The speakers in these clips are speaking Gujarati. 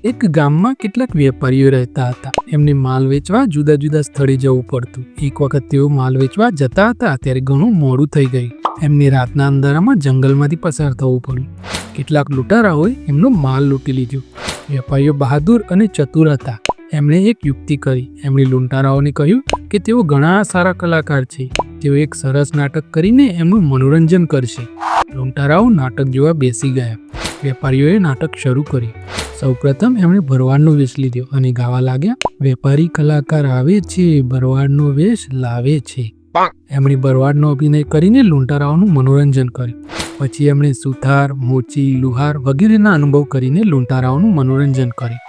એક ગામમાં કેટલાક વેપારીઓ રહેતા હતા. એમને માલ વેચવા જુદા જુદા સ્થળે જવું પડતું. એક વખત તેઓ માલ વેચવા જતા હતા ત્યારે ઘણું મોડું થઈ ગયું. એમને રાતના અંધારામાં જંગલમાંથી પસાર થવું પડ્યું. કેટલાક લૂંટારાઓએ એમનો માલ લૂંટી લીધો. વેપારીઓ બહાદુર અને ચતુર હતા. એમણે એક યુક્તિ કરી. એમણે લૂંટારાઓને કહ્યું કે તેઓ ઘણા સારા કલાકાર છે. તેઓ એક સરસ નાટક કરીને એમનું મનોરંજન કરશે. લૂંટારાઓ નાટક જોવા બેસી ગયા. વેપારીઓએ નાટક શરૂ કર્યું. સૌપ્રથમ એમણે ભરવાડનો વેશ લીધો અને ગાવા લાગ્યા, વેપારી કલાકાર આવે છે, ભરવાડનો વેશ લાવે છે. એમણે ભરવાડનો અભિનય કરીને લૂંટારાઓનું મનોરંજન કર્યું. પછી એમણે સુથાર, મોચી, લુહાર વગેરેના અનુભવ કરીને લૂંટારાઓનું મનોરંજન કર્યું.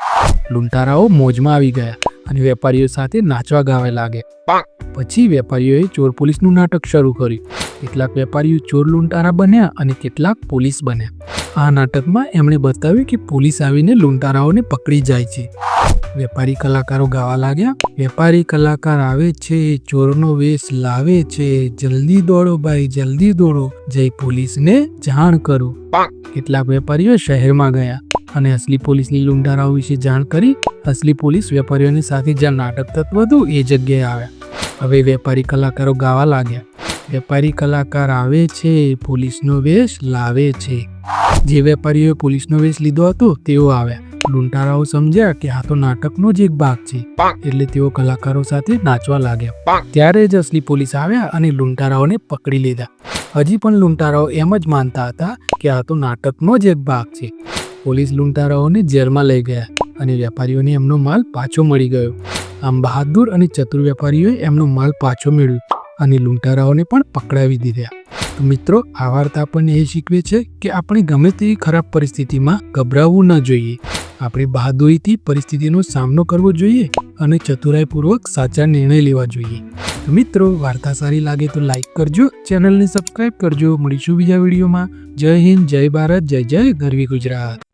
લૂંટારાઓ મોજમાં આવી ગયા અને વેપારીઓ સાથે નાચવા ગાવા લાગ્યા. પછી વેપારીઓએ ચોર પોલીસનું નાટક શરૂ કર્યું. કેટલાક વેપારીઓ ચોર લૂંટારા બન્યા અને કેટલાક પોલીસ બન્યા. આ નાટકમાં એમણે બતાવ્યું કે પોલીસ આવીને લૂંટારાઓને પકડી જાય છે. વેપારી કલાકારો ગાવા લાગ્યા, વેપારી કલાકાર આવે છે, ચોરનો વેશ લાવે છે, જલ્દી દોડો ભાઈ, જલ્દી દોડો, જય પોલીસને જાણ કરો. કેટલાક વેપારીઓ શહેરમાં ગયા અને અસલી પોલીસની લૂંટારાઓ વિશે જાણ કરી. અસલી પોલીસ વેપારીઓની સાથે જ્યાં નાટક થતું હતું એ જગ્યાએ આવ્યા. હવે વેપારી કલાકારો ગાવા લાગ્યા, વેપારી કલાકાર આવે છે, પોલીસનો વેશ લાવે છે. જે વેપારીઓએ પોલીસનો વેશ લીધો હતો તેઓ આવ્યા. લૂંટારાઓ સમજ્યા કે આ તો નાટકનો જ એક ભાગ છે, એટલે તેઓ કલાકારો સાથે નાચવા લાગ્યા. ત્યારે જ અસલી પોલીસ આવ્યા અને લૂંટારાઓને પકડી લીધા. હજી પણ લૂંટારાઓ એમ જ માનતા હતા કે આ તો નાટકનો જ એક ભાગ છે. પોલીસ લૂંટારાઓને જેલમાં લઈ ગયા અને વેપારીઓને એમનો માલ પાછો મળી ગયો. આમ બહાદુર અને ચતુર વેપારીઓએ એમનો માલ પાછો મેળવ્યો અને લૂંટારાઓને પણ પકડાવી દીધા. તો મિત્રો, આ વાર્તા આપણને એ શીખવે છે કે આપણે ગમે તેવી ખરાબ પરિસ્થિતિમાં ગભરાવવું ન જોઈએ. આપણે બહાદુરીથી પરિસ્થિતિનો સામનો કરવો જોઈએ અને ચતુરાઈપૂર્વક સાચા નિર્ણય લેવા જોઈએ. તો મિત્રો, વાર્તા સારી લાગે તો લાઈક કરજો, ચેનલને સબસ્ક્રાઈબ કરજો. મળીશું બીજા વિડીયોમાં. જય હિન્દ, જય ભારત, જય જય ગરવી ગુજરાત.